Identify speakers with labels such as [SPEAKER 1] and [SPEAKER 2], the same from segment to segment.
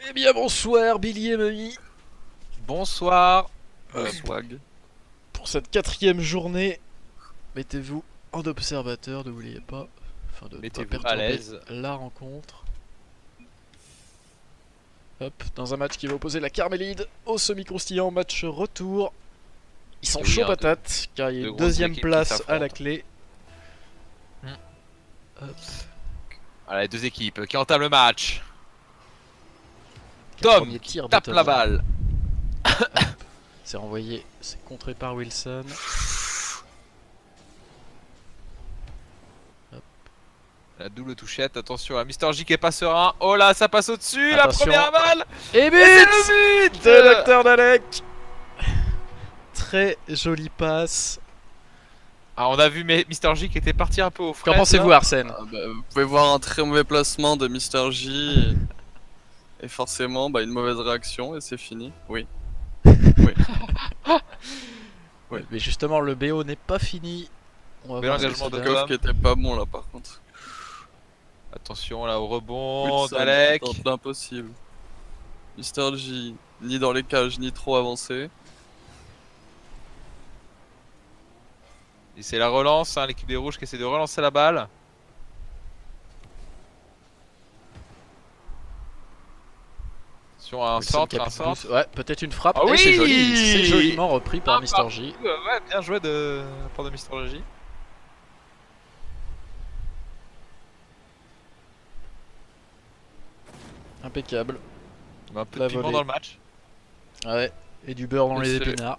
[SPEAKER 1] Eh bien bonsoir Billy et Mamie.
[SPEAKER 2] Bonsoir.
[SPEAKER 3] Swag.
[SPEAKER 1] Pour cette 4ème journée, mettez-vous en observateur, n'oubliez pas, afin de ne pas
[SPEAKER 2] Mettez-vous à
[SPEAKER 1] perturber
[SPEAKER 2] l'aise.
[SPEAKER 1] la rencontre. Hop, dans un match qui va opposer la Carmélide au semi-croustillant match retour. Ils sont
[SPEAKER 2] Oui,
[SPEAKER 1] chauds
[SPEAKER 2] hein,
[SPEAKER 1] patates, car il y a
[SPEAKER 2] de
[SPEAKER 1] une
[SPEAKER 2] grosses
[SPEAKER 1] deuxième
[SPEAKER 2] équipes qui
[SPEAKER 1] place à
[SPEAKER 2] s'affrontent.
[SPEAKER 1] la clé.
[SPEAKER 2] Voilà, les deux équipes qui entament le match.
[SPEAKER 1] Quel
[SPEAKER 2] Tom
[SPEAKER 1] premier tir de
[SPEAKER 2] tape
[SPEAKER 1] Tom.
[SPEAKER 2] la balle.
[SPEAKER 1] C'est renvoyé, c'est contré par Wilson.
[SPEAKER 2] La double touchette, attention à Mister J qui est pas serein. Oh là, ça passe au-dessus, la
[SPEAKER 1] Attention.
[SPEAKER 2] première balle.
[SPEAKER 1] Et
[SPEAKER 2] Et
[SPEAKER 1] but
[SPEAKER 2] c'est le but
[SPEAKER 1] de Dr Dalek. Très jolie passe.
[SPEAKER 2] Ah, on a vu Mister J qui était parti un peu au frais.
[SPEAKER 1] Qu'en pensez-vous Arsène?
[SPEAKER 3] Vous pouvez voir un très mauvais placement de Mister J et forcément une mauvaise réaction et c'est fini. Oui. Oui.
[SPEAKER 1] Mais justement le BO n'est pas fini. On va
[SPEAKER 2] Bel
[SPEAKER 1] voir ce que
[SPEAKER 2] engagement
[SPEAKER 1] ça
[SPEAKER 2] de
[SPEAKER 1] donne.
[SPEAKER 2] Tom.
[SPEAKER 3] Goff qui était pas bon là par contre.
[SPEAKER 2] Attention là au rebond,
[SPEAKER 3] Wilson
[SPEAKER 2] Dalek.
[SPEAKER 3] tente l'impossible. Mister J ni dans les cages ni trop avancé.
[SPEAKER 2] Et c'est la relance, hein, l'équipe des rouges qui essaie de relancer la balle. Sur un
[SPEAKER 1] Wilson
[SPEAKER 2] centre,
[SPEAKER 1] qui a
[SPEAKER 2] un
[SPEAKER 1] plus de
[SPEAKER 2] centre.
[SPEAKER 1] boost. Ouais, peut-être une frappe.
[SPEAKER 2] Ah
[SPEAKER 1] Et
[SPEAKER 2] oui
[SPEAKER 1] c'est joli, c'est joliment repris par
[SPEAKER 2] Ah,
[SPEAKER 1] Mister J.
[SPEAKER 2] Ouais, bien joué de la part de Mister J.
[SPEAKER 1] Impeccable.
[SPEAKER 2] Un peu
[SPEAKER 1] La
[SPEAKER 2] de piment
[SPEAKER 1] volée.
[SPEAKER 2] dans le match.
[SPEAKER 1] Ouais, et du beurre dans les
[SPEAKER 3] Excellent.
[SPEAKER 1] épinards.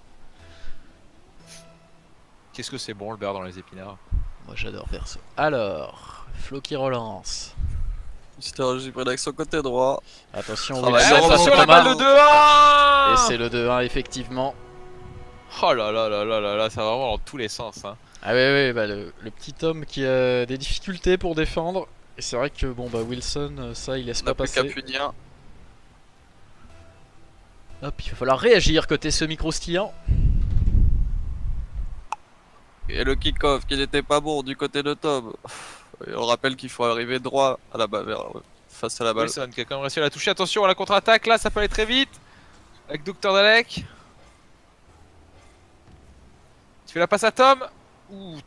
[SPEAKER 2] Qu'est-ce que c'est bon le beurre dans les épinards.
[SPEAKER 1] Moi j'adore perso. Alors, Flo qui relance.
[SPEAKER 3] Mister J près avec son côté droit.
[SPEAKER 1] Attention,
[SPEAKER 3] Travail.
[SPEAKER 1] Wilson
[SPEAKER 3] Oh,
[SPEAKER 1] face
[SPEAKER 2] Attention
[SPEAKER 1] à
[SPEAKER 2] la
[SPEAKER 1] Thomas.
[SPEAKER 2] balle de 2-1.
[SPEAKER 1] Et c'est le 2-1 effectivement.
[SPEAKER 2] Oh là là là là là là, ça va vraiment dans tous les sens. Hein.
[SPEAKER 1] Ah ouais, bah le petit homme qui a des difficultés pour défendre. Et c'est vrai que bon bah Wilson, ça il laisse
[SPEAKER 3] On
[SPEAKER 1] pas
[SPEAKER 3] n'a plus qu'à
[SPEAKER 1] passer.
[SPEAKER 3] punir.
[SPEAKER 1] Hop, il va falloir réagir côté semi-croustillant.
[SPEAKER 3] Et le kick-off qui n'était pas bon du côté de Tom. Et on rappelle qu'il faut arriver droit à la balle, face à la balle.
[SPEAKER 2] Wilson qui a quand même réussi à la toucher. Attention à la contre-attaque, là ça peut aller très vite. Avec Dr Dalek. Tu fais la passe à Tom. Ouh.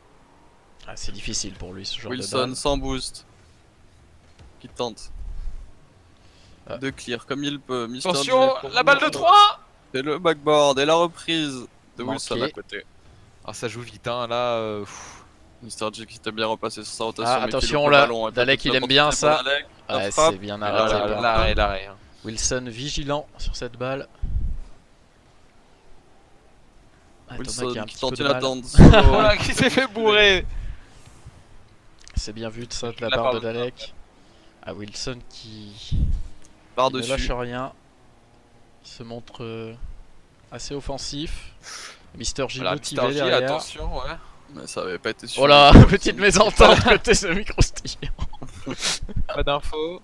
[SPEAKER 1] Ah, c'est difficile pour lui ce genre de
[SPEAKER 3] Wilson
[SPEAKER 1] balle.
[SPEAKER 3] sans boost. Qui tente.
[SPEAKER 1] Ah.
[SPEAKER 3] De clear comme il peut. Mister
[SPEAKER 2] Attention,
[SPEAKER 3] J
[SPEAKER 2] la balle de 3.
[SPEAKER 3] Et le backboard et la reprise de
[SPEAKER 1] Manqué.
[SPEAKER 3] Wilson à côté.
[SPEAKER 2] Ah ça joue vite hein, là.
[SPEAKER 3] Mister J qui s'était bien repassé sur sa rotation.
[SPEAKER 1] Ah,
[SPEAKER 3] mais qui
[SPEAKER 1] attention,
[SPEAKER 3] loupe le
[SPEAKER 1] là,
[SPEAKER 3] ballon, hein.
[SPEAKER 1] Dalek,
[SPEAKER 3] Peut-être
[SPEAKER 1] il aime bien
[SPEAKER 3] l'opportunité
[SPEAKER 1] ça.
[SPEAKER 3] pour Dalek. La
[SPEAKER 1] Ouais,
[SPEAKER 3] frappe.
[SPEAKER 1] c'est bien
[SPEAKER 3] Et là,
[SPEAKER 1] arrêté.
[SPEAKER 3] là,
[SPEAKER 1] par
[SPEAKER 3] là.
[SPEAKER 2] L'arrêt. Hein.
[SPEAKER 1] Wilson vigilant sur cette balle. Ah, Thomas
[SPEAKER 3] Wilson
[SPEAKER 1] qui a un
[SPEAKER 3] qui
[SPEAKER 1] petit peu
[SPEAKER 3] tente
[SPEAKER 1] de
[SPEAKER 3] une
[SPEAKER 1] mal.
[SPEAKER 3] attente solo.
[SPEAKER 2] Voilà qui s'est fait bourrer.
[SPEAKER 1] C'est bien vu de ça de la
[SPEAKER 2] La
[SPEAKER 1] part
[SPEAKER 2] part
[SPEAKER 1] de
[SPEAKER 2] de
[SPEAKER 1] Dalek. Ah, Wilson qui ne
[SPEAKER 3] Par-dessus.
[SPEAKER 1] lâche rien. Il se montre assez offensif. Mister J
[SPEAKER 2] Voilà,
[SPEAKER 1] motivé
[SPEAKER 2] Mister J,
[SPEAKER 1] derrière.
[SPEAKER 2] attention, ouais.
[SPEAKER 3] Mais ça avait pas été
[SPEAKER 1] Oh là,
[SPEAKER 3] suivi.
[SPEAKER 1] petite mésentente côté semi-croustillant.
[SPEAKER 2] Pas d'infos.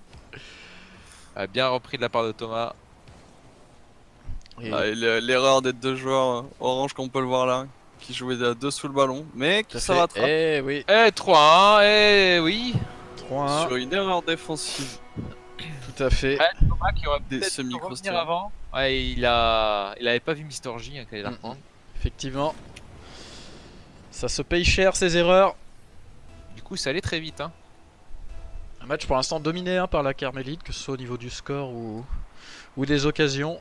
[SPEAKER 2] Ah, bien repris de la part de Thomas.
[SPEAKER 1] Et
[SPEAKER 3] Ah, et l'erreur des deux joueurs orange qu'on peut le voir là, qui jouaient à deux sous le ballon, mais
[SPEAKER 1] tout
[SPEAKER 3] qui
[SPEAKER 1] à
[SPEAKER 3] se
[SPEAKER 1] fait.
[SPEAKER 3] rattrape
[SPEAKER 1] Eh oui,
[SPEAKER 2] Eh 3-1, eh oui.
[SPEAKER 1] 3-1,
[SPEAKER 3] sur une erreur défensive.
[SPEAKER 1] tout à fait.
[SPEAKER 2] Ouais, Thomas qui aurait
[SPEAKER 3] Des
[SPEAKER 2] peut-être pu
[SPEAKER 3] semi-croustillants.
[SPEAKER 2] revenir avant. Ouais, il avait pas vu Mister J hein, qu'il allait la
[SPEAKER 1] Mm,
[SPEAKER 2] reprendre.
[SPEAKER 1] Effectivement. Ça se paye cher ces erreurs.
[SPEAKER 2] Du coup, ça allait très vite. Hein.
[SPEAKER 1] Un match pour l'instant dominé par la Carmélide, que ce soit au niveau du score ou des occasions.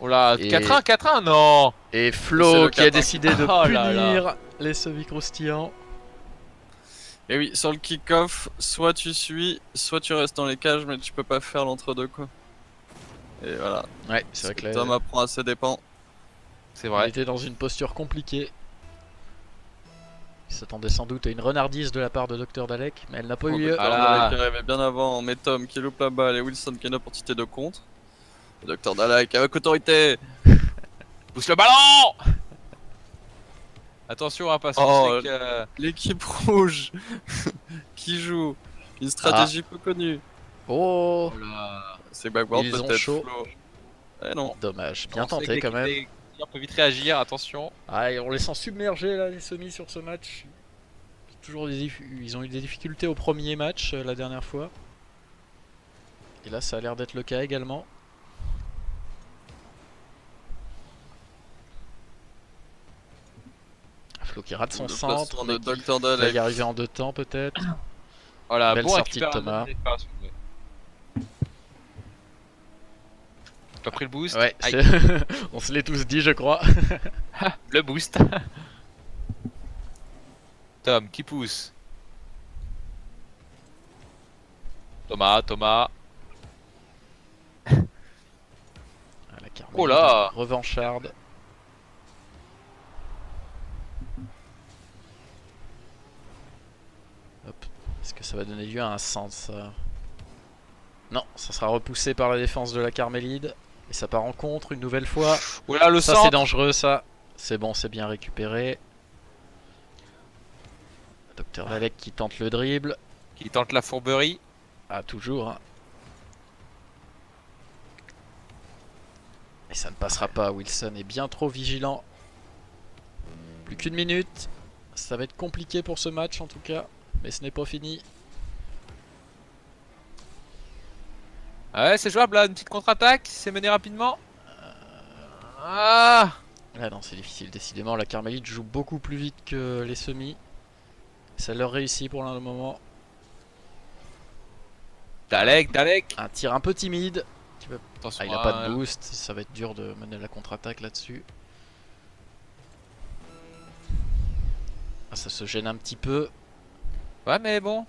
[SPEAKER 2] Oh là,
[SPEAKER 1] Et-
[SPEAKER 2] 4-1, 4-1, non.
[SPEAKER 1] Et
[SPEAKER 3] C'est
[SPEAKER 1] Flo
[SPEAKER 3] le
[SPEAKER 1] qui a
[SPEAKER 3] 4-1.
[SPEAKER 1] décidé de
[SPEAKER 2] Oh là là.
[SPEAKER 1] punir les semi-croustillants.
[SPEAKER 3] Et oui, sur le kick-off, soit tu suis, soit tu restes dans les cages, mais tu peux pas faire l'entre-deux quoi. Et voilà,
[SPEAKER 1] Ouais, c'est vrai que là,
[SPEAKER 3] Tom apprend à ses dépens.
[SPEAKER 2] C'est
[SPEAKER 1] il
[SPEAKER 2] vrai.
[SPEAKER 1] était dans une posture compliquée. Il s'attendait sans doute à une renardise de la part de Dr Dalek, mais elle n'a pas eu lieu.
[SPEAKER 3] Dr.
[SPEAKER 2] Ah.
[SPEAKER 3] Dalek qui arrivait bien avant, mais Tom qui loupe la balle et Wilson qui a une opportunité de contre. Et Dr. Dalek avec autorité.
[SPEAKER 2] Pousse le ballon. Attention, hein, parce qu'on
[SPEAKER 3] Oh,
[SPEAKER 2] sait que...
[SPEAKER 3] L'équipe rouge qui joue une stratégie peu connue.
[SPEAKER 1] Oh,
[SPEAKER 2] Oh là.
[SPEAKER 3] C'est backboard
[SPEAKER 1] Ils ont
[SPEAKER 3] peut-être.
[SPEAKER 1] chaud.
[SPEAKER 3] Flo. Eh non.
[SPEAKER 1] dommage. Bien
[SPEAKER 2] On sait que
[SPEAKER 1] tenté quand
[SPEAKER 2] l'équipe
[SPEAKER 1] même.
[SPEAKER 2] des- On peut vite réagir, attention.
[SPEAKER 1] Ah, et on les sent submergés là, les semis sur ce match. Toujours ils ont eu des difficultés au premier match la dernière fois. Et là ça a l'air d'être le cas également. Flo qui rate son
[SPEAKER 3] Le
[SPEAKER 1] centre,
[SPEAKER 3] placement
[SPEAKER 1] mais
[SPEAKER 3] de
[SPEAKER 1] qui
[SPEAKER 3] Dr.
[SPEAKER 1] va
[SPEAKER 3] Dalek.
[SPEAKER 1] y arriver en 2 temps peut-être.
[SPEAKER 2] Voilà,
[SPEAKER 1] Belle
[SPEAKER 2] bon
[SPEAKER 1] sortie de
[SPEAKER 2] récupération
[SPEAKER 1] Thomas.
[SPEAKER 2] récupération, ouais. Pas pris le boost.
[SPEAKER 1] Ouais,
[SPEAKER 2] Aïe.
[SPEAKER 1] on se l'est tous dit je crois.
[SPEAKER 2] Le boost. Tom qui pousse. Thomas.
[SPEAKER 1] Ah, la Carmélide,
[SPEAKER 2] Oh là.
[SPEAKER 1] revancharde. Hop. Est-ce que ça va donner lieu à un centre ça? Non, ça sera repoussé par la défense de la Carmélide. Et ça part en contre une nouvelle fois.
[SPEAKER 2] Oh là, le
[SPEAKER 1] Ça c'est
[SPEAKER 2] centre.
[SPEAKER 1] dangereux ça. C'est bon, c'est bien récupéré. Docteur Dalek qui tente le dribble.
[SPEAKER 2] Qui tente la fourberie.
[SPEAKER 1] Ah toujours hein. Et ça ne passera pas, Wilson est bien trop vigilant. Plus qu'une minute. Ça va être compliqué pour ce match en tout cas. Mais ce n'est pas fini.
[SPEAKER 2] Ah ouais, c'est jouable là, une petite contre-attaque. C'est mené rapidement. Ah.
[SPEAKER 1] Ah non, c'est difficile. Décidément, la Carmélite joue beaucoup plus vite que les semis. Ça leur réussit pour le moment.
[SPEAKER 2] Dalek.
[SPEAKER 1] Un tir un peu timide.
[SPEAKER 2] Attention.
[SPEAKER 1] Ah, il a pas de boost. Ça va être dur de mener la contre-attaque là-dessus. Ah, ça se gêne un petit peu.
[SPEAKER 2] Ouais, mais bon.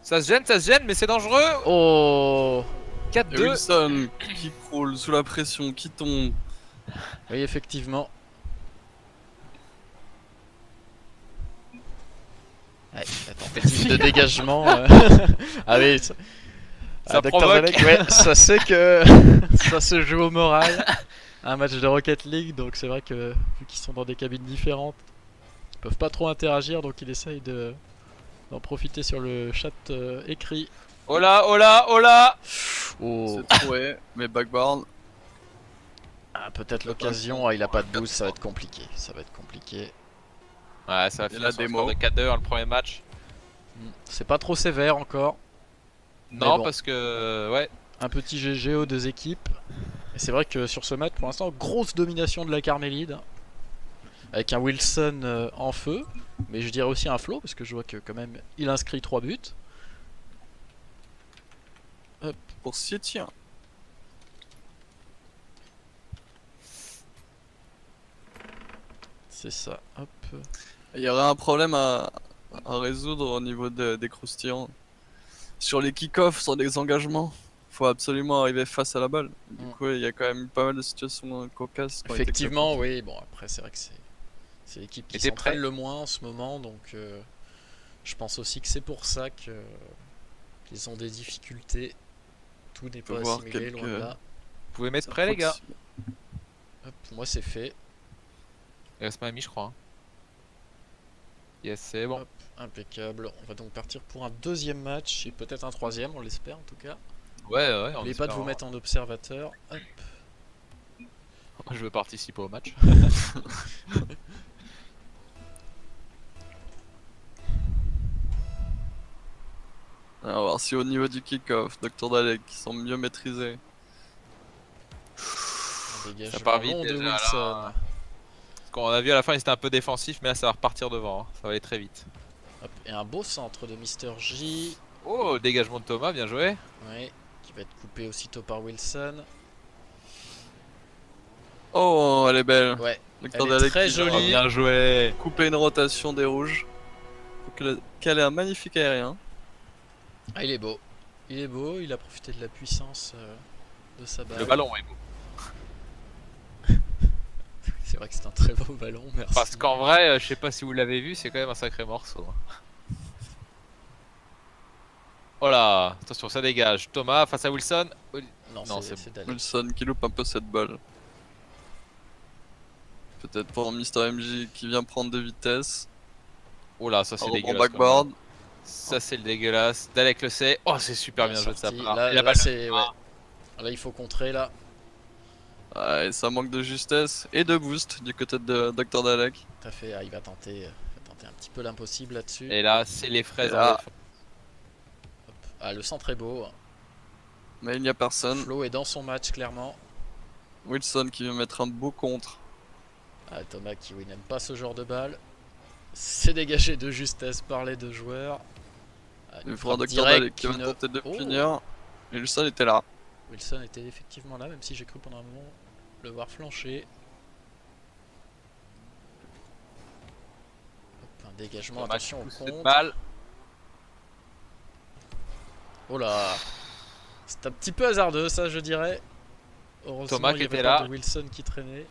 [SPEAKER 2] Ça se gêne, mais c'est dangereux.
[SPEAKER 1] Oh!
[SPEAKER 3] Et
[SPEAKER 2] 4-2.
[SPEAKER 3] Wilson qui croule sous la pression, qui tombe.
[SPEAKER 1] Oui, effectivement. Ouais, la tentative de dégagement. Ah oui, ça,
[SPEAKER 2] Ça
[SPEAKER 1] Dr.
[SPEAKER 2] provoque.
[SPEAKER 1] Dalek, ouais, ça c'est que ça se joue au moral. Un match de Rocket League, donc c'est vrai que vu qu'ils sont dans des cabines différentes, ils peuvent pas trop interagir, donc il essaye d'en profiter sur le chat écrit.
[SPEAKER 2] Oh là.
[SPEAKER 1] Oh,
[SPEAKER 3] C'est troué, mais backboard.
[SPEAKER 1] ah, peut-être l'occasion. Ah, il a pas de boost, ça va être compliqué. Ça va être compliqué.
[SPEAKER 2] Ouais, ça va
[SPEAKER 3] Et
[SPEAKER 2] finir
[SPEAKER 3] la
[SPEAKER 2] sur un
[SPEAKER 3] démo.
[SPEAKER 2] score de 4-2 dans le premier match.
[SPEAKER 1] C'est pas trop sévère encore.
[SPEAKER 2] Non,
[SPEAKER 1] bon.
[SPEAKER 2] parce que ouais.
[SPEAKER 1] Un petit GG aux deux équipes. Et c'est vrai que sur ce match, pour l'instant, grosse domination de la Carmélide. Avec un Wilson en feu. Mais je dirais aussi un Flo, parce que je vois que quand même, il inscrit 3 buts.
[SPEAKER 3] Pour City.
[SPEAKER 1] C'est ça, hop.
[SPEAKER 3] Il y aurait un problème à résoudre au niveau des croustillants. Sur les kick-offs, sur les engagements, faut absolument arriver face à la balle. Du
[SPEAKER 1] Mm.
[SPEAKER 3] coup, il y a quand même pas mal de situations cocasses. qui ont été
[SPEAKER 1] Effectivement,
[SPEAKER 3] créées.
[SPEAKER 1] oui. Bon, après, c'est vrai que c'est l'équipe qui
[SPEAKER 2] Et t'es
[SPEAKER 1] s'entraîne
[SPEAKER 2] prêt?
[SPEAKER 1] le moins en ce moment. Donc, je pense aussi que c'est pour ça qu'ils ont des difficultés. Tout n'est
[SPEAKER 3] peut
[SPEAKER 1] pas
[SPEAKER 3] voir
[SPEAKER 1] assimilé, loin de
[SPEAKER 3] quelques-
[SPEAKER 1] là.
[SPEAKER 2] Vous pouvez mettre
[SPEAKER 3] Ça
[SPEAKER 2] prêt, les gars.
[SPEAKER 3] approxime.
[SPEAKER 1] Hop, moi, c'est fait.
[SPEAKER 2] Il reste ma amie, je crois. Hein. Yes, c'est bon.
[SPEAKER 1] Hop, impeccable. On va donc partir pour un deuxième match et peut-être un troisième, on l'espère en tout cas.
[SPEAKER 2] Ouais.
[SPEAKER 1] N'oubliez pas de vous mettre en observateur. Hop.
[SPEAKER 2] Je veux participer au match.
[SPEAKER 3] On va voir si au niveau du kick-off, Dr. Dalek qui sont mieux maîtrisés.
[SPEAKER 1] Un dégagement
[SPEAKER 2] Ça part vite
[SPEAKER 1] long de
[SPEAKER 2] déjà, là.
[SPEAKER 1] Wilson.
[SPEAKER 2] Parce qu'on a vu à la fin, ils étaient un peu défensifs, mais là, ça va repartir devant. Hein. Ça va aller très vite.
[SPEAKER 1] Hop, et un beau centre de Mr. J.
[SPEAKER 2] Oh, dégagement de Thomas, bien joué.
[SPEAKER 1] Ouais, qui va être coupé aussitôt par Wilson.
[SPEAKER 3] Oh, elle est belle.
[SPEAKER 1] Ouais,
[SPEAKER 3] Dr.
[SPEAKER 1] elle est
[SPEAKER 3] Dalek
[SPEAKER 1] très
[SPEAKER 3] qui va
[SPEAKER 2] Oh,
[SPEAKER 1] jolie.
[SPEAKER 2] bien joué.
[SPEAKER 3] couper une rotation des rouges. Faut qu'elle ait un magnifique aérien.
[SPEAKER 1] Ah, il est beau. Il est beau, il a profité de la puissance de sa balle.
[SPEAKER 2] Le ballon est beau.
[SPEAKER 1] C'est vrai que c'est un très beau ballon, merci.
[SPEAKER 2] Parce qu'en vrai, je sais pas si vous l'avez vu, c'est quand même un sacré morceau. Hein. Oh là, attention, ça dégage. Thomas face à Wilson.
[SPEAKER 1] Non,
[SPEAKER 2] Non,
[SPEAKER 1] c'est
[SPEAKER 2] c'est
[SPEAKER 1] Dalek.
[SPEAKER 3] Wilson qui loupe un peu cette balle. Peut-être pour Mr. MJ qui vient prendre de vitesse.
[SPEAKER 2] Oh là, ça c'est
[SPEAKER 3] En
[SPEAKER 2] dégueulasse.
[SPEAKER 3] backboard.
[SPEAKER 2] Ça c'est le dégueulasse. Dalek le sait. Oh, c'est super bien joué de sa
[SPEAKER 1] Sorti.
[SPEAKER 2] part.
[SPEAKER 1] Là,
[SPEAKER 2] Et la
[SPEAKER 1] là,
[SPEAKER 2] balle de-
[SPEAKER 1] c'est... Ouais. Là, il faut contrer, là.
[SPEAKER 3] Ouais, ça manque de justesse et de boost du côté de Dr. Dalek.
[SPEAKER 1] Tout à fait, ah, il va tenter un petit peu l'impossible là-dessus.
[SPEAKER 2] Et là, c'est les fraises
[SPEAKER 3] Et
[SPEAKER 2] en
[SPEAKER 3] là-
[SPEAKER 2] défense.
[SPEAKER 1] Hop. Ah, le centre est beau.
[SPEAKER 3] Mais il n'y a personne.
[SPEAKER 1] Flo est dans son match clairement.
[SPEAKER 3] Wilson qui veut mettre un beau contre.
[SPEAKER 1] Ah, Thomas qui oui, n'aime pas ce genre de balle. C'est dégagé de justesse par les deux joueurs. Ah,
[SPEAKER 3] Il
[SPEAKER 1] une
[SPEAKER 3] faudra
[SPEAKER 1] frappe
[SPEAKER 3] Dr.
[SPEAKER 1] directe
[SPEAKER 3] Dalek qui va
[SPEAKER 1] ne-
[SPEAKER 3] tenter de
[SPEAKER 1] Oh.
[SPEAKER 3] finir. Wilson était là.
[SPEAKER 1] Wilson était effectivement là, même si j'ai cru pendant un moment le voir flancher. Hop, un dégagement,
[SPEAKER 2] Dommage,
[SPEAKER 1] attention au
[SPEAKER 2] pousse cette
[SPEAKER 1] contre.
[SPEAKER 2] balle.
[SPEAKER 1] Oh là, c'est un petit peu hasardeux ça je dirais. Heureusement
[SPEAKER 2] Thomas
[SPEAKER 1] il
[SPEAKER 2] qui
[SPEAKER 1] y avait
[SPEAKER 2] était
[SPEAKER 1] pas
[SPEAKER 2] là.
[SPEAKER 1] de Wilson qui traînait.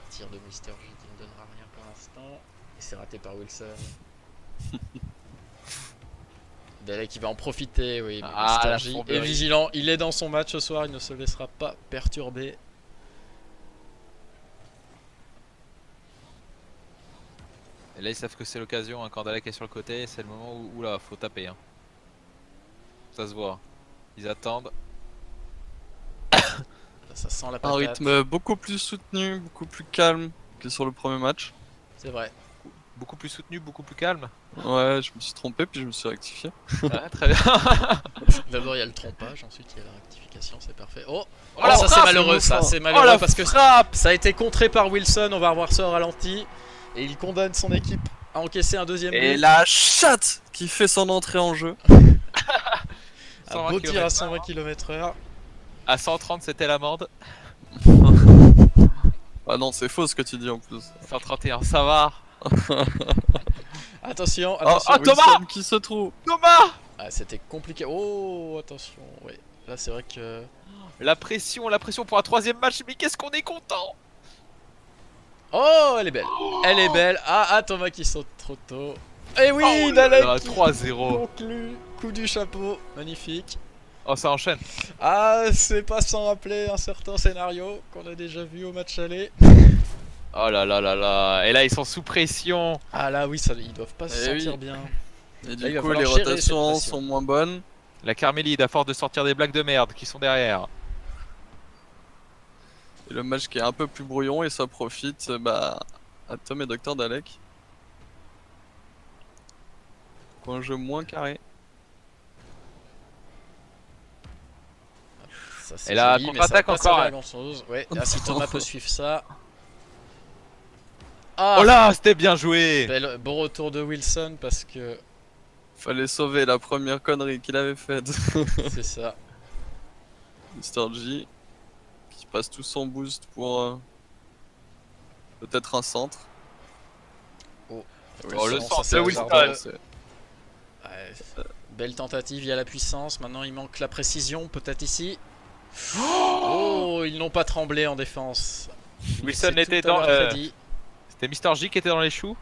[SPEAKER 1] Tir de Mister J qui ne donnera rien pour l'instant. Et c'est raté par Wilson. Dalek qui va en profiter, oui. Mais
[SPEAKER 2] Ah, la
[SPEAKER 1] Mister J est
[SPEAKER 2] fourberie.
[SPEAKER 1] vigilant, il est dans son match ce soir, il ne se laissera pas perturber.
[SPEAKER 2] Et là ils savent que c'est l'occasion, hein, quand Dalek est sur le côté, c'est le moment où là faut taper. Hein. Ça se voit. Ils attendent.
[SPEAKER 1] Là, ça sent la
[SPEAKER 3] Un
[SPEAKER 1] patate.
[SPEAKER 3] rythme beaucoup plus soutenu, beaucoup plus calme que sur le premier match.
[SPEAKER 1] C'est vrai.
[SPEAKER 2] Beaucoup plus soutenu, beaucoup plus calme.
[SPEAKER 3] Ouais, je me suis trompé puis je me suis rectifié.
[SPEAKER 2] Ouais, très bien.
[SPEAKER 1] D'abord il y a le trompage, ensuite il y a la rectification, c'est parfait. Oh,
[SPEAKER 2] Oh,
[SPEAKER 1] oh
[SPEAKER 2] la
[SPEAKER 1] ça c'est
[SPEAKER 2] frappe,
[SPEAKER 1] malheureux,
[SPEAKER 3] c'est
[SPEAKER 1] ça
[SPEAKER 3] beau, ça.
[SPEAKER 1] c'est
[SPEAKER 2] Oh
[SPEAKER 1] malheureux
[SPEAKER 2] la
[SPEAKER 1] parce que
[SPEAKER 2] frappe.
[SPEAKER 1] ça a été contré par Wilson, on va revoir ça au ralenti. Et il condamne son équipe à encaisser un deuxième
[SPEAKER 3] Et
[SPEAKER 1] but.
[SPEAKER 3] la chatte qui fait son entrée en jeu.
[SPEAKER 1] Un
[SPEAKER 2] 120
[SPEAKER 1] beau tir à
[SPEAKER 2] km/h.
[SPEAKER 1] 120 km/h.
[SPEAKER 2] À 130 c'était l'amende.
[SPEAKER 3] Ah non, c'est faux ce que tu dis en plus.
[SPEAKER 2] 131 ça va.
[SPEAKER 1] Attention,
[SPEAKER 3] Oh,
[SPEAKER 1] attention.
[SPEAKER 2] Thomas
[SPEAKER 3] Wilson qui se trouve.
[SPEAKER 2] Thomas.
[SPEAKER 1] Ah, c'était compliqué. Oh, attention. Ouais. Là, c'est vrai que.
[SPEAKER 2] La pression pour un troisième match, mais qu'est-ce qu'on est content.
[SPEAKER 1] Oh, elle est belle. Elle est belle. Ah, Thomas qui saute trop tôt. Et oui,
[SPEAKER 2] Oh là
[SPEAKER 1] Dalek
[SPEAKER 2] là,
[SPEAKER 1] qui
[SPEAKER 2] 3-0.
[SPEAKER 1] conclut. Coup du chapeau. Magnifique.
[SPEAKER 2] Oh ça enchaîne.
[SPEAKER 1] Ah, c'est pas sans rappeler un certain scénario qu'on a déjà vu au match aller.
[SPEAKER 2] Oh là là là là. Et là ils sont sous pression.
[SPEAKER 1] Ah là, oui, ça, ils doivent pas se
[SPEAKER 3] Eh
[SPEAKER 1] sentir
[SPEAKER 3] oui.
[SPEAKER 1] bien.
[SPEAKER 3] Et
[SPEAKER 1] Là,
[SPEAKER 3] du
[SPEAKER 1] il va
[SPEAKER 3] coup,
[SPEAKER 1] falloir
[SPEAKER 3] les
[SPEAKER 1] gérer cette
[SPEAKER 3] rotations
[SPEAKER 1] pression.
[SPEAKER 3] sont moins bonnes.
[SPEAKER 2] La Carmélide à force de sortir des blagues de merde qui sont derrière.
[SPEAKER 3] Et le match qui est un peu plus brouillon et ça profite bah, à Tom et Dr. Dalek. Pour un jeu moins carré.
[SPEAKER 1] Ça, c'est
[SPEAKER 2] Et là,
[SPEAKER 1] joli, mais ça va
[SPEAKER 2] contre-attaque
[SPEAKER 1] pas
[SPEAKER 2] encore,
[SPEAKER 1] servir à
[SPEAKER 2] hein.
[SPEAKER 1] grand chose. Ouais, ah, si Thomas peut suivre ça. Ah,
[SPEAKER 2] Oh là, c'était bien joué.
[SPEAKER 1] bon retour de Wilson parce que
[SPEAKER 3] Fallait sauver la première connerie qu'il avait faite.
[SPEAKER 1] c'est ça.
[SPEAKER 3] Mr. J qui passe tout son boost pour peut-être un centre.
[SPEAKER 1] Oh,
[SPEAKER 2] Oh, le
[SPEAKER 1] ça,
[SPEAKER 2] centre
[SPEAKER 1] c'est
[SPEAKER 2] de
[SPEAKER 1] hasardeux.
[SPEAKER 2] Wilson.
[SPEAKER 3] C'est-
[SPEAKER 1] Ouais, belle tentative, il y a la puissance. Maintenant, il manque la précision, peut-être ici. Oh, ils n'ont pas tremblé en défense.
[SPEAKER 2] Wilson
[SPEAKER 1] C'est
[SPEAKER 2] était
[SPEAKER 1] tout à
[SPEAKER 2] dans.
[SPEAKER 1] leur crédit.
[SPEAKER 2] C'était Mister J qui était dans les choux.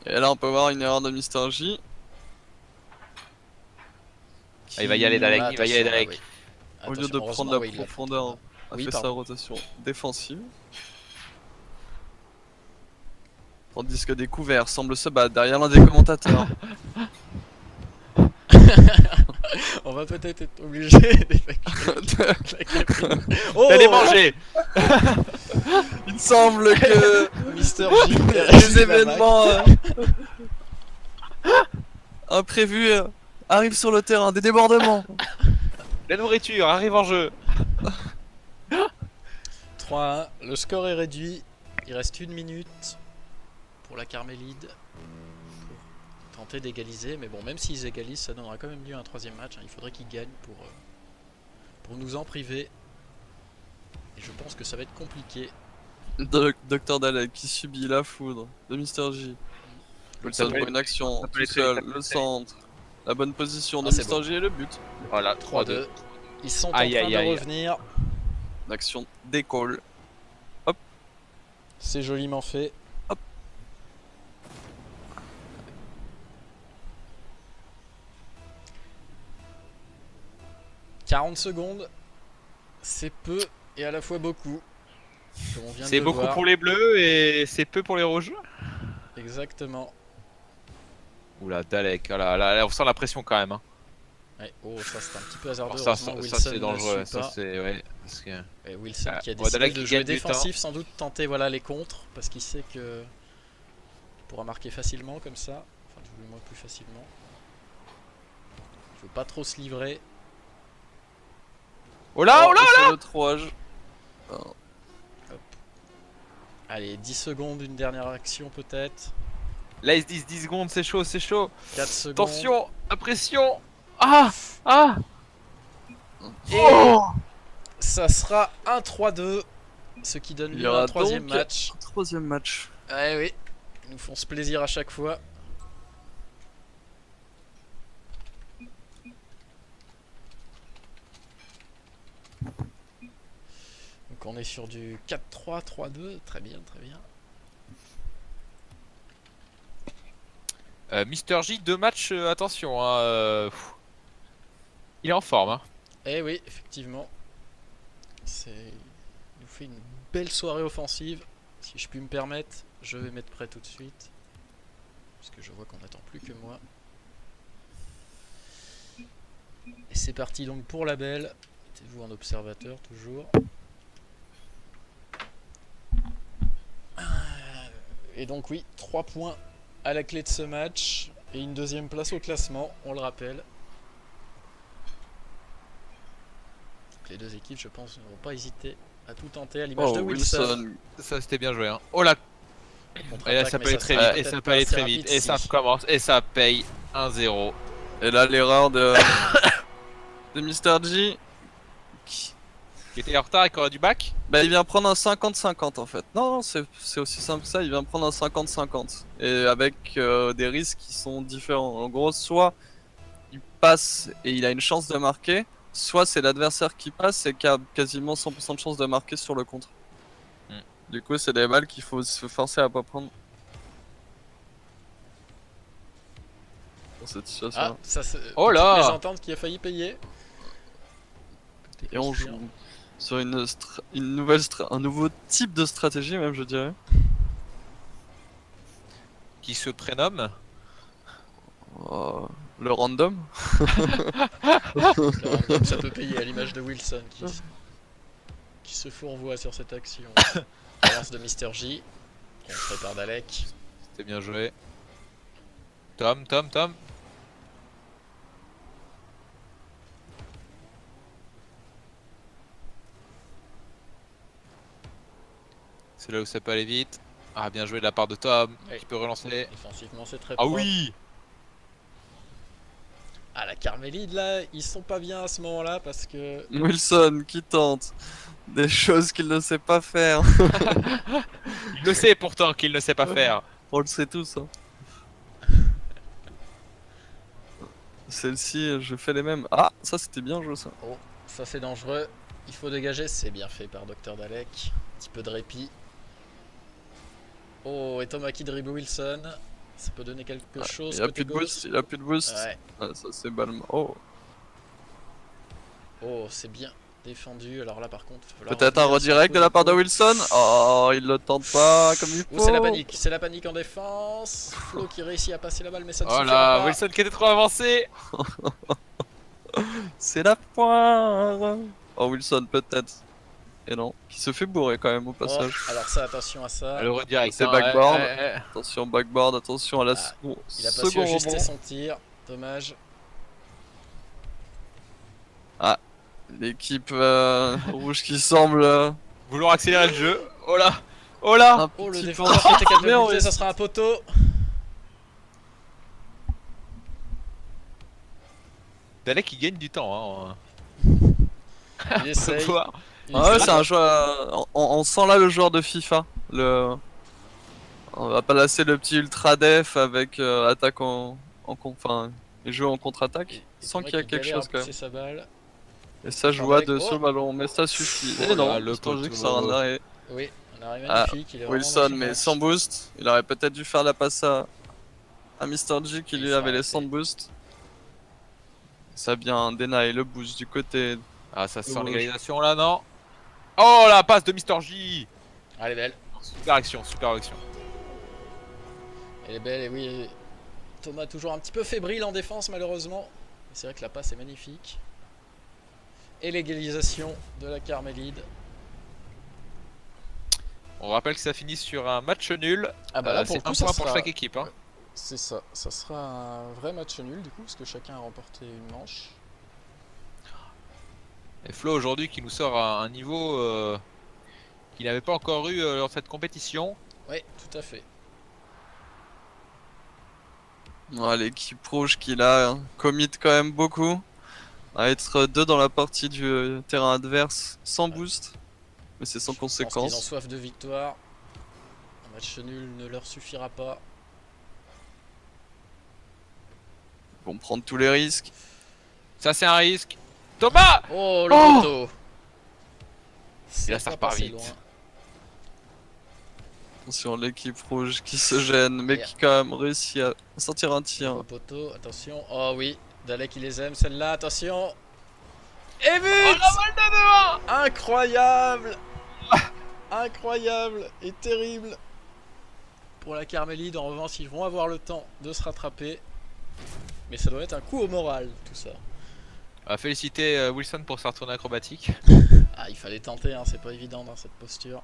[SPEAKER 3] Et là on peut voir une erreur de Mr. J.
[SPEAKER 2] Ah, il va y aller Dalek,
[SPEAKER 1] Ah,
[SPEAKER 2] il va y aller
[SPEAKER 1] attention,
[SPEAKER 2] Dalek.
[SPEAKER 1] oui.
[SPEAKER 3] Au lieu
[SPEAKER 1] Attention,
[SPEAKER 3] de prendre
[SPEAKER 1] heureusement,
[SPEAKER 3] la
[SPEAKER 1] oui, il l'a
[SPEAKER 3] profondeur,
[SPEAKER 1] pris.
[SPEAKER 3] a
[SPEAKER 1] Oui,
[SPEAKER 3] fait sa
[SPEAKER 1] pardon.
[SPEAKER 3] rotation défensive. Tandis que des couverts semblent se battre derrière l'un des commentateurs.
[SPEAKER 1] On va peut-être être obligé d'évacuer. Oh,
[SPEAKER 2] Allez manger.
[SPEAKER 3] Il semble que
[SPEAKER 1] Mister J.
[SPEAKER 3] les événements imprévus arrivent sur le terrain, des débordements.
[SPEAKER 2] La nourriture arrive en jeu.
[SPEAKER 1] 3-1, le score est réduit. Il reste 1 minute pour la Carmélide. Pour tenter d'égaliser, mais bon, même s'ils égalisent, ça donnera quand même lieu à un troisième match. Hein. Il faudrait qu'ils gagnent pour nous en priver. Et je pense que ça va être compliqué.
[SPEAKER 3] Dr. Dalek qui subit la foudre de Mr. J. Wilson
[SPEAKER 2] peut-
[SPEAKER 3] pour une action,
[SPEAKER 2] ça peut
[SPEAKER 3] tout
[SPEAKER 2] aller très vite,
[SPEAKER 3] seul,
[SPEAKER 2] ça peut
[SPEAKER 3] le
[SPEAKER 2] aller très
[SPEAKER 3] centre, la bonne position de
[SPEAKER 1] Ah, c'est
[SPEAKER 3] Mr.
[SPEAKER 1] bon.
[SPEAKER 3] J et le but.
[SPEAKER 2] Voilà,
[SPEAKER 1] 3-2. Ils sont
[SPEAKER 2] Aïe,
[SPEAKER 1] en train
[SPEAKER 2] aïe,
[SPEAKER 1] de
[SPEAKER 2] aïe.
[SPEAKER 1] revenir.
[SPEAKER 3] Une action d'école.
[SPEAKER 1] C'est joliment fait.
[SPEAKER 3] Hop.
[SPEAKER 1] « 40 secondes, c'est peu et à la fois beaucoup. Comme on vient de
[SPEAKER 2] C'est
[SPEAKER 1] le
[SPEAKER 2] beaucoup
[SPEAKER 1] voir.
[SPEAKER 2] pour les bleus et c'est peu pour les rouges.
[SPEAKER 1] Exactement.
[SPEAKER 2] Oula, Dalek, oh là, là, on sent la pression quand même. Hein.
[SPEAKER 1] Ouais, oh, ça c'est un petit peu hasardeux.
[SPEAKER 2] Alors ça,
[SPEAKER 1] Heureusement,
[SPEAKER 2] ça
[SPEAKER 1] Wilson
[SPEAKER 2] c'est
[SPEAKER 1] ne
[SPEAKER 2] dangereux,
[SPEAKER 1] suit
[SPEAKER 2] ça
[SPEAKER 1] pas.
[SPEAKER 2] c'est... Ouais, parce que...
[SPEAKER 1] Et Wilson qui a
[SPEAKER 2] on va
[SPEAKER 1] décidé
[SPEAKER 2] Dalek
[SPEAKER 1] de
[SPEAKER 2] qui
[SPEAKER 1] jouer
[SPEAKER 2] gagne du temps.
[SPEAKER 1] défensif, sans doute tenter voilà, les contres, parce qu'il sait que il pourra marquer facilement comme ça. Enfin, du moins plus facilement. Il faut pas trop se livrer.
[SPEAKER 2] Oh là, oh là.
[SPEAKER 3] C'est le 3.
[SPEAKER 1] Allez, 10 secondes, une dernière action peut-être.
[SPEAKER 2] Là ils se disent 10 secondes, c'est chaud, c'est chaud.
[SPEAKER 1] 4 secondes.
[SPEAKER 2] Attention, la pression. Ah, ah.
[SPEAKER 1] Et
[SPEAKER 2] Oh,
[SPEAKER 1] ça sera un 3-2, ce qui donne
[SPEAKER 3] Il y
[SPEAKER 1] lieu à
[SPEAKER 3] aura
[SPEAKER 1] un troisième
[SPEAKER 3] donc
[SPEAKER 1] match.
[SPEAKER 3] Troisième match.
[SPEAKER 1] Ouais, oui, ils nous font ce plaisir à chaque fois. Donc on est sur du 4-3, 3-2, très bien, très bien.
[SPEAKER 2] Mister J, 2 matchs, attention. Hein, il est en forme. Hein.
[SPEAKER 1] Eh oui, effectivement. Il nous fait une belle soirée offensive. Si je puis me permettre, je vais mettre prêt tout de suite. Parce que je vois qu'on n'attend plus que moi. Et c'est parti donc pour la belle. Mettez-vous en observateur toujours. Et donc oui, 3 points à la clé de ce match. Et une deuxième place au classement, on le rappelle. Donc les deux équipes, je pense, n'auront pas hésité à tout tenter à l'image
[SPEAKER 3] Oh,
[SPEAKER 1] de Wilson.
[SPEAKER 3] Wilson.
[SPEAKER 2] Ça c'était bien joué. Hein. Oh là. Et là ça peut aller très vite. Et ça peut aller très vite. Et ça commence. Et ça paye 1-0.
[SPEAKER 3] Et là, l'erreur de Mr. G.
[SPEAKER 2] Qui était en retard et qui aurait du bac.
[SPEAKER 3] Bah, il vient prendre un 50-50 en fait. Non, c'est aussi simple que ça. Il vient prendre un 50-50. Et avec des risques qui sont différents. En gros, soit il passe et il a une chance de marquer, soit c'est l'adversaire qui passe et qui a quasiment 100% de chance de marquer sur le contre. Du coup, c'est des balles qu'il faut se forcer à pas prendre. Dans cette situation.
[SPEAKER 1] Ah, ça c'est
[SPEAKER 2] Oh là.
[SPEAKER 1] mésentente qui a failli payer.
[SPEAKER 3] Et on joue sur une nouvelle un nouveau type de stratégie même, je dirais.
[SPEAKER 2] Qui se prénomme.
[SPEAKER 3] Le random.
[SPEAKER 1] Alors, ça peut payer à l'image de Wilson qui se fourvoie sur cette action. Balance de Mr. J. Contré par Dalek.
[SPEAKER 2] C'était bien joué. Tom. C'est là où ça peut aller vite. Ah, bien joué de la part de Tom,
[SPEAKER 1] Oui.
[SPEAKER 2] qui peut relancer.
[SPEAKER 1] Défensivement, c'est très
[SPEAKER 2] Ah
[SPEAKER 1] propre.
[SPEAKER 2] oui.
[SPEAKER 1] Ah, la Carmélide là, ils sont pas bien à ce moment-là parce que.
[SPEAKER 3] Wilson qui tente des choses qu'il ne sait pas faire.
[SPEAKER 2] Il le sait pourtant qu'il ne sait pas faire.
[SPEAKER 3] On le sait tous. Hein. Celle-ci, je fais les mêmes. Ah, ça c'était bien joué ça.
[SPEAKER 1] Oh, ça c'est dangereux. Il faut dégager, c'est bien fait par Dr. Dalek. Un petit peu de répit. Oh, et Thomas qui dribble Wilson. Ça peut donner quelque chose.
[SPEAKER 3] Il a
[SPEAKER 1] côté
[SPEAKER 3] plus de
[SPEAKER 1] gauche.
[SPEAKER 3] boost, il a plus de boost.
[SPEAKER 1] Ouais.
[SPEAKER 3] Ah, ça c'est balm. Oh.
[SPEAKER 1] Oh, c'est bien défendu. Alors là, par contre, il va falloir
[SPEAKER 3] Peut-être un
[SPEAKER 1] revenir sur
[SPEAKER 3] redirect de la part de
[SPEAKER 1] Flo.
[SPEAKER 3] Wilson. Oh, il le tente pas comme il faut.
[SPEAKER 1] Oh, c'est la panique. C'est la panique en défense. Flo qui réussit à passer la balle, mais ça ne
[SPEAKER 2] Oh
[SPEAKER 1] suffira
[SPEAKER 2] là,
[SPEAKER 1] pas.
[SPEAKER 2] Wilson qui était trop avancé.
[SPEAKER 3] C'est la poire. Oh, Wilson peut-être. Et non, qui se fait bourrer quand même au
[SPEAKER 1] Oh,
[SPEAKER 3] passage.
[SPEAKER 1] alors ça, attention à ça.
[SPEAKER 2] Le redirect.
[SPEAKER 3] C'est
[SPEAKER 2] hein,
[SPEAKER 3] backboard.
[SPEAKER 2] ouais.
[SPEAKER 3] Attention backboard, attention à la
[SPEAKER 1] Ah, Il a pas
[SPEAKER 3] second
[SPEAKER 1] su ajuster
[SPEAKER 3] rebond.
[SPEAKER 1] son tir. Dommage.
[SPEAKER 3] L'équipe rouge qui semble
[SPEAKER 2] Vouloir accélérer le jeu. Oh là. Oh là.
[SPEAKER 3] un
[SPEAKER 1] Oh, le
[SPEAKER 3] petit peu
[SPEAKER 1] défenseur qui était
[SPEAKER 3] Mais on
[SPEAKER 1] catapulté,
[SPEAKER 3] reste-
[SPEAKER 1] ça sera un poteau.
[SPEAKER 2] Dalek qui gagne du temps. Hein.
[SPEAKER 1] Il
[SPEAKER 2] On peut
[SPEAKER 1] essaye.
[SPEAKER 2] voir.
[SPEAKER 3] Ah ouais, c'est un joueur. On sent là le joueur de FIFA. On va pas lasser le petit ultra def avec attaque enfin, et jouer en contre-attaque. Sans qu'il y a quelque chose quand même.
[SPEAKER 1] Sa balle.
[SPEAKER 3] Et ça joue à deux sur le ballon, mais ça suffit.
[SPEAKER 2] Oh
[SPEAKER 3] Et
[SPEAKER 2] là,
[SPEAKER 3] non,
[SPEAKER 2] le
[SPEAKER 3] Mr. G
[SPEAKER 2] poteau.
[SPEAKER 3] qui sort un arrêt.
[SPEAKER 1] Oui, un arrêt
[SPEAKER 3] Ah,
[SPEAKER 1] magnifique. Il est
[SPEAKER 3] Wilson,
[SPEAKER 1] vraiment
[SPEAKER 3] mais
[SPEAKER 1] magnifique.
[SPEAKER 3] sans boost. Il aurait peut-être dû faire la passe à Mr. G qui
[SPEAKER 1] Il
[SPEAKER 3] lui
[SPEAKER 1] s'est
[SPEAKER 3] avait les
[SPEAKER 1] arrêté.
[SPEAKER 3] 100 boost. Ça a bien deny le boost du côté.
[SPEAKER 2] Ah, ça sent
[SPEAKER 3] Rouge.
[SPEAKER 2] l'égalisation là, non? Oh la passe de Mister J.
[SPEAKER 1] Elle est belle.
[SPEAKER 2] Super action, super action.
[SPEAKER 1] Elle est belle, et oui. Thomas toujours un petit peu fébrile en défense, malheureusement. C'est vrai que la passe est magnifique. Et l'égalisation de la Carmélide.
[SPEAKER 2] On rappelle que ça finit sur un match nul.
[SPEAKER 1] Ah bah là pour
[SPEAKER 2] C'est
[SPEAKER 1] le coup
[SPEAKER 2] un
[SPEAKER 1] ça
[SPEAKER 2] point pour
[SPEAKER 1] sera...
[SPEAKER 2] chaque équipe. Hein.
[SPEAKER 1] C'est ça, ça sera un vrai match nul du coup parce que chacun a remporté une manche.
[SPEAKER 2] Et Flo aujourd'hui qui nous sort à un niveau qu'il n'avait pas encore eu lors de cette compétition.
[SPEAKER 1] Oui, tout à fait.
[SPEAKER 3] Ouais, l'équipe rouge qu'il a commit quand même beaucoup. À être 2 dans la partie du terrain adverse sans boost. Mais c'est sans
[SPEAKER 1] Je pense qu'ils ont
[SPEAKER 3] conséquence.
[SPEAKER 1] soif de victoire. Un match nul ne leur suffira pas.
[SPEAKER 3] Ils vont prendre tous les risques.
[SPEAKER 2] Ça c'est un risque. Thomas!
[SPEAKER 1] Oh le
[SPEAKER 3] Oh
[SPEAKER 1] poteau.
[SPEAKER 2] Et là, ça
[SPEAKER 1] pas
[SPEAKER 2] repart
[SPEAKER 1] passé
[SPEAKER 2] vite.
[SPEAKER 1] loin.
[SPEAKER 3] Attention, l'équipe rouge qui se gêne, mais qui quand même réussit à sortir un tir.
[SPEAKER 1] Le poteau, attention. Oh oui, Dalek il les aime celle-là, attention. Et but!
[SPEAKER 2] Oh la balle de devant!
[SPEAKER 1] Incroyable! Incroyable et terrible. Pour la Carmélide, en revanche, ils vont avoir le temps de se rattraper. Mais ça doit être un coup au moral, tout ça.
[SPEAKER 2] On va féliciter Wilson pour sa retournée acrobatique.
[SPEAKER 1] Ah, il fallait tenter, hein, c'est pas évident dans cette posture.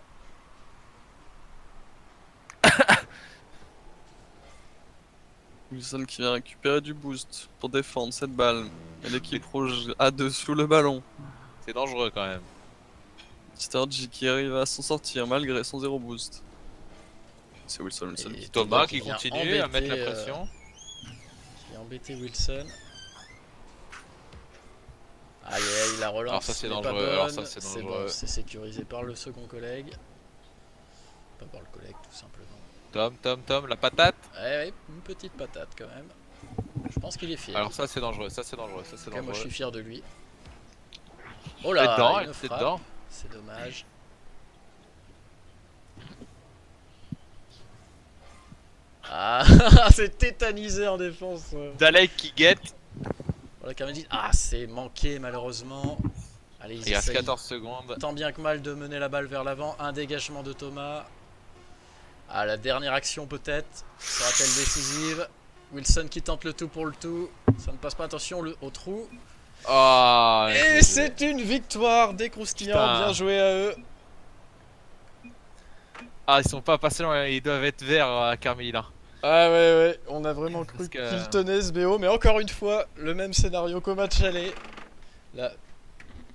[SPEAKER 3] Wilson qui vient récupérer du boost pour défendre cette balle. Et l'équipe rouge a dessous le ballon.
[SPEAKER 2] C'est dangereux quand même.
[SPEAKER 3] Sturgy qui arrive à s'en sortir malgré son 0 boost. C'est Wilson
[SPEAKER 1] Et
[SPEAKER 3] qui
[SPEAKER 2] Thomas qui
[SPEAKER 1] vient
[SPEAKER 2] continue à mettre la
[SPEAKER 1] embêter,
[SPEAKER 2] pression.
[SPEAKER 1] Qui a embêté Wilson. Aïe aïe, la relance.
[SPEAKER 2] Alors ça, c'est
[SPEAKER 1] n'est pas
[SPEAKER 2] dangereux, alors
[SPEAKER 1] bonne.
[SPEAKER 2] ça, c'est
[SPEAKER 1] C'est
[SPEAKER 2] dangereux.
[SPEAKER 1] bon, c'est sécurisé par le second collègue. Pas par le collègue, tout simplement.
[SPEAKER 2] Tom, la patate.
[SPEAKER 1] Ouais, une petite patate quand même. Je pense qu'il est fier.
[SPEAKER 2] Alors ça c'est dangereux, ça c'est dangereux, ça c'est
[SPEAKER 1] En tout cas, moi je
[SPEAKER 2] dangereux.
[SPEAKER 1] suis fier de lui. Oh
[SPEAKER 2] Elle est
[SPEAKER 1] là,
[SPEAKER 2] dedans,
[SPEAKER 1] une
[SPEAKER 2] elle est
[SPEAKER 1] frappe.
[SPEAKER 2] dedans.
[SPEAKER 1] C'est dommage. Ah, c'est tétanisé en défense.
[SPEAKER 2] Dalek qui guette.
[SPEAKER 1] Voilà, Carmélide. Ah, c'est manqué malheureusement. Allez, ils
[SPEAKER 2] Il reste
[SPEAKER 1] essayent
[SPEAKER 2] 14 secondes.
[SPEAKER 1] tant bien que mal de mener la balle vers l'avant. Un dégagement de Thomas. Ah, la dernière action peut-être. Sera-t-elle décisive? Wilson qui tente le tout pour le tout. Ça ne passe pas, attention au trou.
[SPEAKER 2] Oh,
[SPEAKER 1] Et c'est une victoire des croustillants.
[SPEAKER 2] Putain.
[SPEAKER 1] Bien joué à eux.
[SPEAKER 2] Ah, ils sont pas passés loin, ils doivent être verts à Carmélide.
[SPEAKER 1] Ah ouais, on a vraiment cru
[SPEAKER 2] Parce que-
[SPEAKER 1] qu'il tenait ce BO, mais encore une fois, le même scénario qu'au match aller. Là,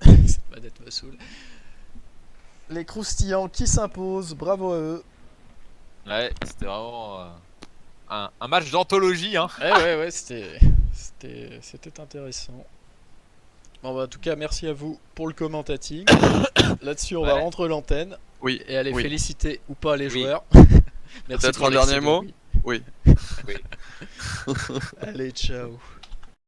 [SPEAKER 1] cette manette me saoule. Les croustillants qui s'imposent, bravo à eux.
[SPEAKER 2] Ouais, c'était vraiment un match d'anthologie. Hein.
[SPEAKER 1] Ouais, c'était intéressant. Bon, bah, en tout cas, merci à vous pour le commentating. Là-dessus, on va
[SPEAKER 2] Ouais.
[SPEAKER 1] rendre l'antenne
[SPEAKER 3] Oui,
[SPEAKER 1] et aller
[SPEAKER 3] oui.
[SPEAKER 1] féliciter ou pas les
[SPEAKER 2] Oui.
[SPEAKER 1] joueurs. Merci
[SPEAKER 3] Peut-être
[SPEAKER 1] pour
[SPEAKER 3] un dernier
[SPEAKER 1] l'excès de
[SPEAKER 3] mot
[SPEAKER 1] oui.
[SPEAKER 3] Oui.
[SPEAKER 2] Oui.
[SPEAKER 1] Allez, ciao.